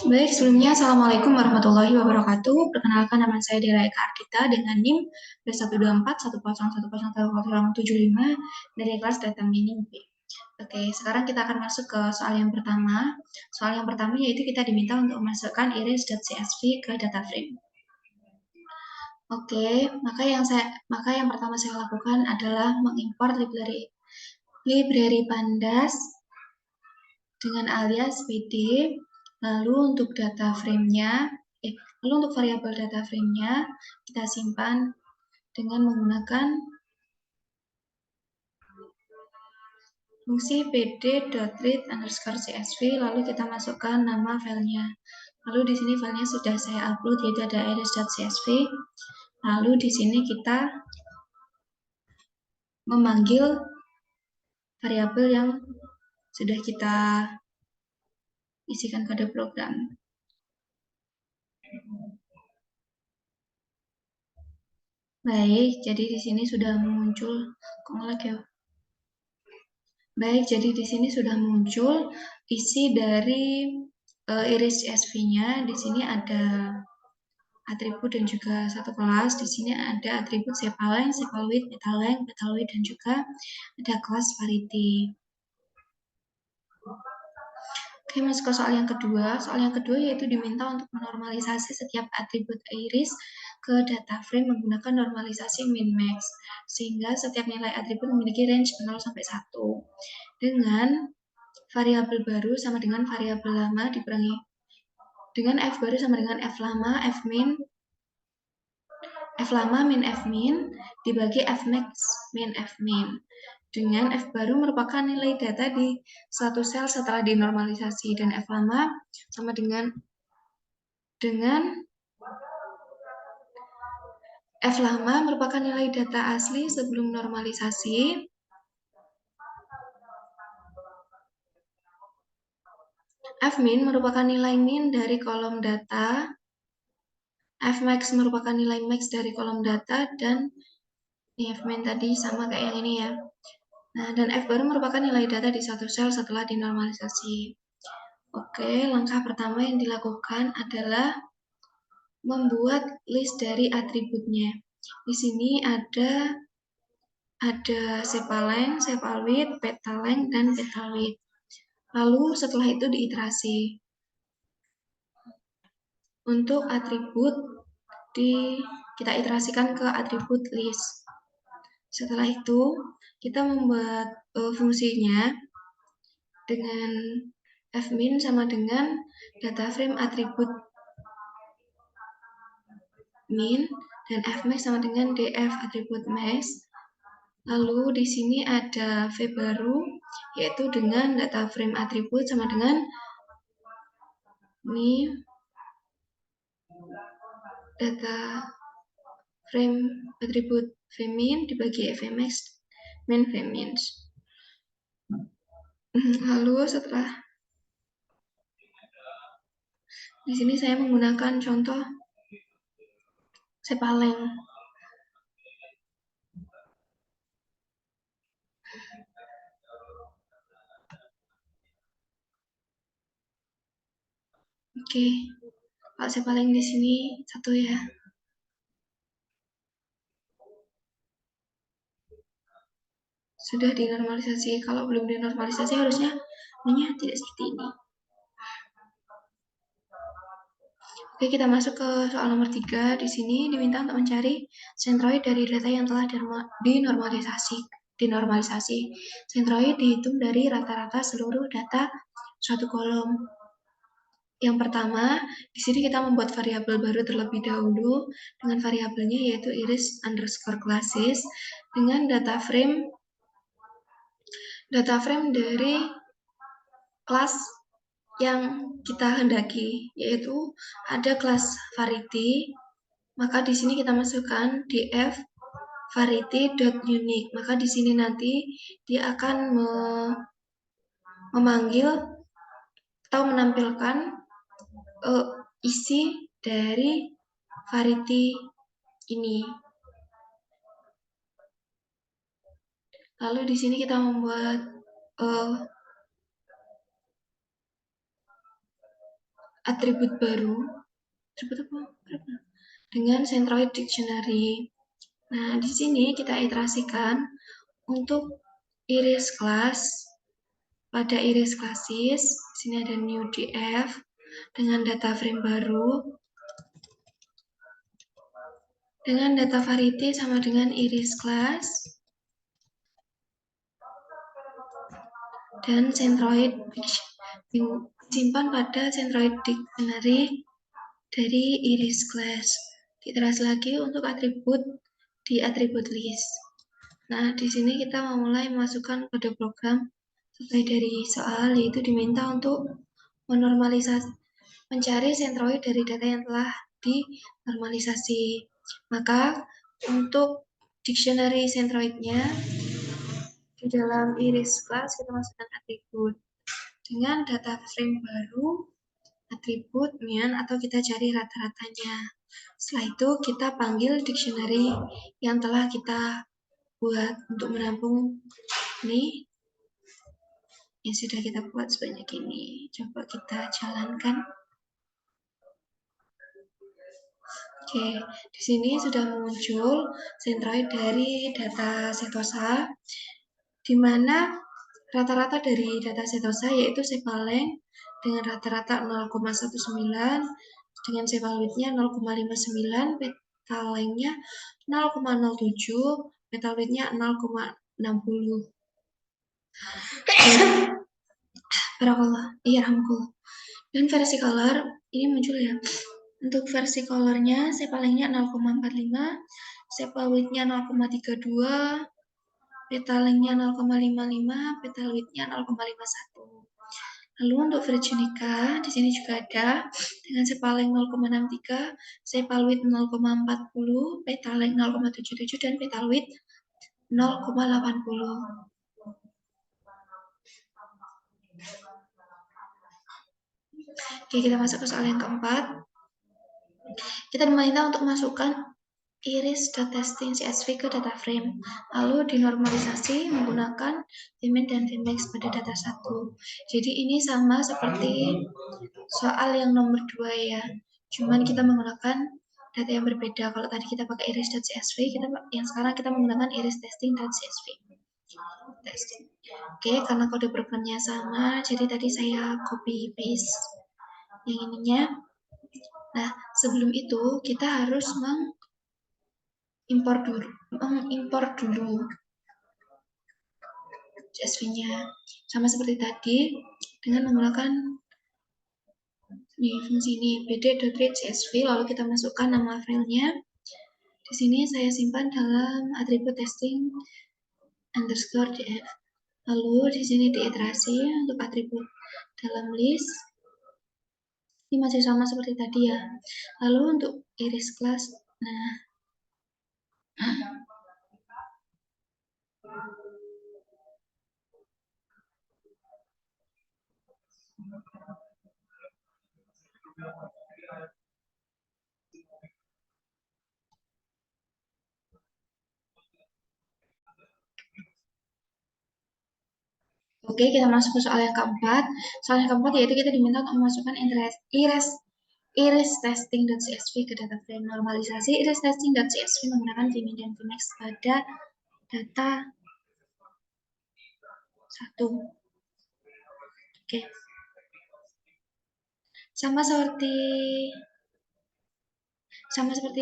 Baik, sebelumnya Assalamualaikum warahmatullahi wabarakatuh. Perkenalkan, nama saya Dela Eka Ardita dengan NIM B12410101075 dari kelas Data Mining B. Oke, sekarang kita akan masuk ke soal yang pertama. Soal yang pertama yaitu kita diminta untuk memasukkan iris.csv ke data frame. Oke, maka yang pertama saya lakukan adalah mengimport library pandas dengan alias pd. Lalu untuk untuk variabel data frame-nya kita simpan dengan menggunakan fungsi pd.read_csv, lalu kita masukkan nama filenya. Lalu di sini filenya sudah saya upload, yaitu ada iris.csv. Lalu di sini kita memanggil variabel yang sudah kita isikan kode program. Baik, jadi di sini sudah muncul Baik, jadi di sini sudah muncul isi dari iris CSV-nya. Di sini ada atribut dan juga satu kelas. Di sini ada atribut sepalength, sepalwidth, petalength, petalwidth, dan juga ada kelas variety. Oke, masuk ke soal yang kedua. Soal yang kedua yaitu diminta untuk menormalisasi setiap atribut iris ke data frame menggunakan normalisasi min-max, sehingga setiap nilai atribut memiliki range 0 sampai 1. Dengan variabel baru sama dengan variabel lama dikurangi dengan f baru sama dengan f lama min f min dibagi f max min f min, dengan f baru merupakan nilai data di suatu sel setelah dinormalisasi, dan f lama sama dengan f lama merupakan nilai data asli sebelum normalisasi. F min merupakan nilai min dari kolom data, F max merupakan nilai max dari kolom data, dan F min tadi sama kayak yang ini ya. Nah, dan F baru merupakan nilai data di satu sel setelah dinormalisasi. Oke, langkah pertama yang dilakukan adalah membuat list dari atributnya. Di sini ada sepalength, sepalwidth, petalength, dan petalwidth. Lalu setelah itu diiterasi. Untuk atribut kita iterasikan ke atribut list. Setelah itu kita membuat fungsinya dengan fmin sama dengan data frame atribut min, dan fmax sama dengan df atribut max. Lalu di sini ada v baru, yaitu dengan data frame atribut sama dengan ini data frame atribut vmin dibagi fmax min vmin. Lalu setelah di sini saya menggunakan contoh sepalength. Oke, kalau sepalength di sini 1 ya. Sudah dinormalisasi. Kalau belum dinormalisasi harusnya ini tidak seperti ini. Oke, kita masuk ke soal nomor 3. Di sini diminta untuk mencari sentroid dari data yang telah dinormalisasi. Sentroid dihitung dari rata-rata seluruh data suatu kolom. Yang pertama, di sini kita membuat variabel baru terlebih dahulu dengan variabelnya yaitu iris_classes dengan data frame dari kelas yang kita hendaki, yaitu ada kelas variety. Maka di sini kita masukkan df variety.unique. Maka di sini nanti dia akan memanggil atau menampilkan isi dari variety ini. Lalu di sini kita membuat atribut baru, dengan Centroid Dictionary. Nah, di sini kita iterasikan untuk iris class. Pada iris klasis, di sini ada new df dengan data frame baru. Dengan data variety sama dengan iris class. Dan Centroid disimpan pada Centroid Dictionary dari iris class. Diteras lagi untuk atribut di atribut list. Nah, di sini kita memulai memasukkan kode program sesuai dari soal, yaitu diminta untuk menormalisasi, mencari centroid dari data yang telah dinormalisasi. Maka untuk dictionary centroidnya di dalam iris class kita masukkan atribut dengan data frame baru, atribut min, atau kita cari rata-ratanya. Setelah itu kita panggil dictionary yang telah kita buat untuk menampung ini yang sudah kita buat sebanyak ini. Coba kita jalankan. Oke, di sini sudah muncul centroid dari data setosa, di mana rata-rata dari data setosa yaitu sepaleng dengan rata-rata 0,19, dengan sepalwidth-nya 0,59, petalengnya 0,07, petalwidth-nya 0,60. Barakallah, iya rahmatullah. Dan versi color ini muncul ya. Untuk versi colornya sepalengnya 0,45, sepalwidth-nya 0,32, petalengnya 0,55, petalwidth-nya 0,51. Lalu untuk Virginica di sini juga ada dengan sepaleng 0,63, sepalwidth 0,40, petaleng 0,77 dan petalwidth 0,80. Oke, kita masuk ke soal yang keempat. Kita diminta untuk masukkan iris.testing CSV ke data frame, lalu dinormalisasi menggunakan vmin dan vmax pada data 1. Jadi ini sama seperti soal yang nomor 2 ya, cuman kita menggunakan data yang berbeda. Kalau tadi kita pakai iris.csv, yang sekarang kita menggunakan iris.testing.csv. Testing. Oke, karena kode programnya sama, jadi tadi saya copy paste yang ininya. Nah, sebelum itu kita harus mengimpor dulu CSV-nya. Sama seperti tadi dengan menggunakan fungsi ini bd.read.csv, lalu kita masukkan nama filenya. Di sini saya simpan dalam atribut testing_df. Lalu di sini diiterasi untuk atribut dalam list. Ini masih sama seperti tadi ya. Lalu untuk iris class, nah oke, kita masuk ke soal yang keempat. Soal yang keempat yaitu kita diminta untuk memasukkan iris testing.csv ke data frame. Normalisasi iris testing.csv menggunakan vmin dan vmax pada data 1. Oke. Sama seperti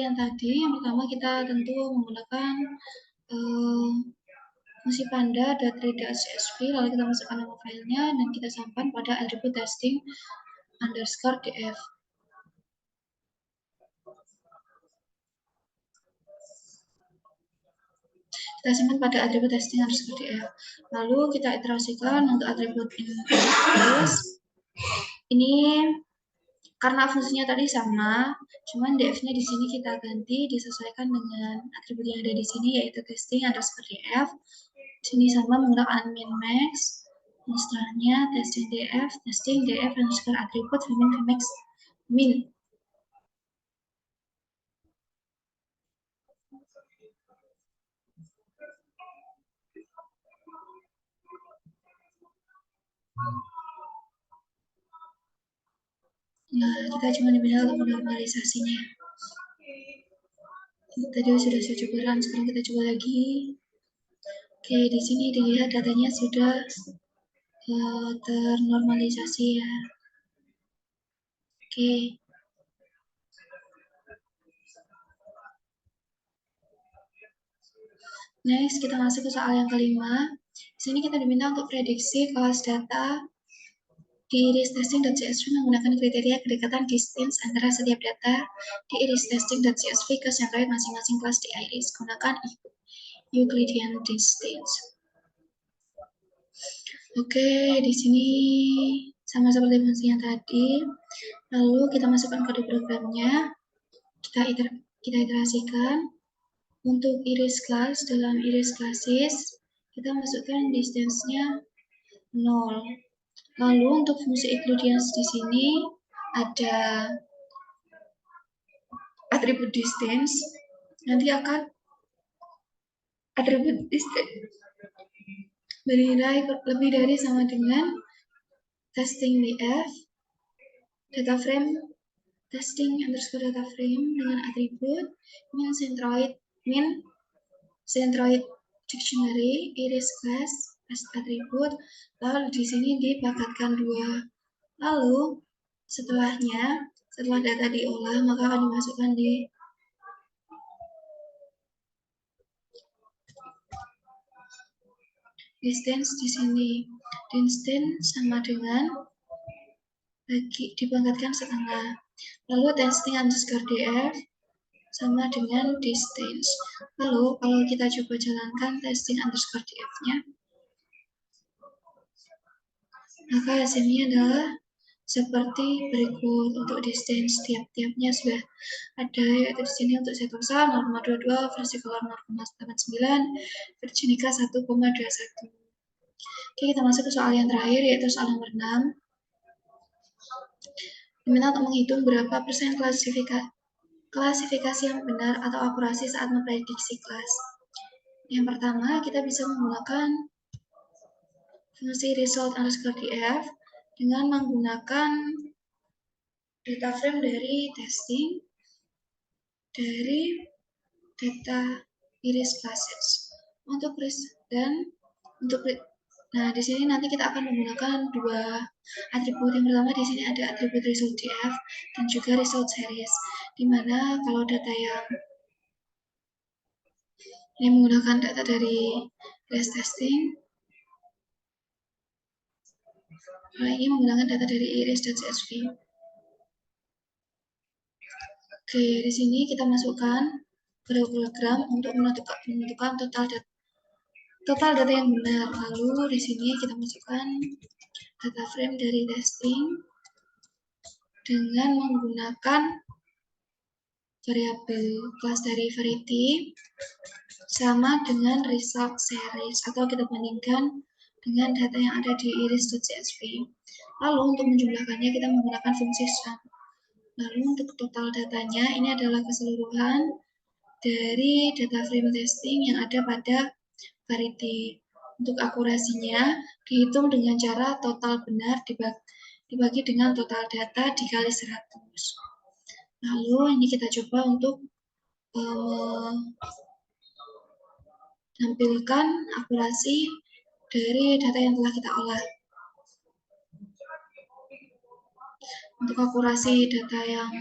yang tadi, yang pertama kita tentu menggunakan fungsi panda.read.csv, lalu kita masukkan nama filenya dan kita simpan pada atribut testing_df. Kita simpan pada atribut testing_df. Lalu kita iterasikan untuk atribut iris. Ini karena fungsinya tadi sama, cuman df-nya di sini kita ganti disesuaikan dengan atribut yang ada di sini, yaitu testing_df. Di sini sama menggunakan min-max. Setelahnya testing_df, testing_df underscore atribut vmin vmax min. Nah, kita cuma diminta untuk normalisasinya. Tadi sudah saya coba run, sekarang kita coba lagi. Oke, di sini dilihat datanya sudah ternormalisasi ya. Oke. Next, kita masuk ke soal yang kelima. Di sini kita diminta untuk prediksi kelas data di iris testing.csv menggunakan kriteria kedekatan distance antara setiap data di iris testing.csv ke centroid masing-masing kelas di iris. Gunakan Euclidean distance. Oke, di sini sama seperti fungsi yang tadi. Lalu kita masukkan kode programnya. Kita iterasikan. Untuk iris class, dalam iris classes, kita masukkan distance-nya 0. Lalu untuk fungsi Euclidean di sini ada atribut distance, nanti akan atribut distance bernilai lebih dari sama dengan testing df data frame testing underscore data frame dengan atribut min centroid dictionary iris class as atribut, lalu di sini dipakatkan 2. Lalu setelah data diolah maka akan dimasukkan di distance di sini. Distance sama dengan dipangkatkan setengah. Lalu testing underscore df sama dengan distance. Lalu kalau kita coba jalankan testing underscore df-nya, maka hasilnya adalah seperti berikut. Untuk distance tiap-tiapnya sudah ada, yaitu di sini untuk setosa 0,22, versicolor 0,89, virginica 1,21. Oke, kita masuk ke soal yang terakhir, yaitu soal nomor 6. Diminta untuk menghitung berapa persen klasifikasi yang benar atau akurasi saat memprediksi kelas. Yang pertama, kita bisa menggunakan fungsi result underscore df dengan menggunakan data frame dari testing dari data iris classes. Nah, di sini nanti kita akan menggunakan 2 atribut. Yang pertama di sini ada atribut result df dan juga result series. Dimana kalau data yang ini menggunakan data dari iris testing, nah ini menggunakan data dari iris.csv. Oke, di sini kita masukkan program untuk menentukan total data yang benar. Lalu di sini kita masukkan data frame dari testing dengan menggunakan variabel kelas dari variety sama dengan result series, atau kita bandingkan dengan data yang ada di iris.csv. Lalu untuk menjumlahkannya kita menggunakan fungsi sum. Lalu untuk total datanya ini adalah keseluruhan dari data frame testing yang ada pada variety. Untuk akurasinya dihitung dengan cara total benar dibagi dengan total data dikali 100. Lalu ini kita coba untuk menampilkan akurasi dari data yang telah kita olah. Untuk akurasi data yang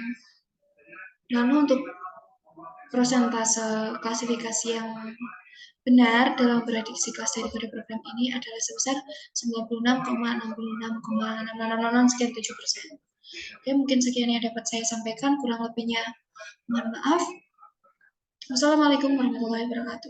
lalu untuk persentase klasifikasi yang benar dalam prediksi kelas dari kode program ini adalah sebesar 96,66,6667%. Oke, mungkin sekian yang dapat saya sampaikan, kurang lebihnya mohon maaf. Wassalamualaikum warahmatullahi wabarakatuh.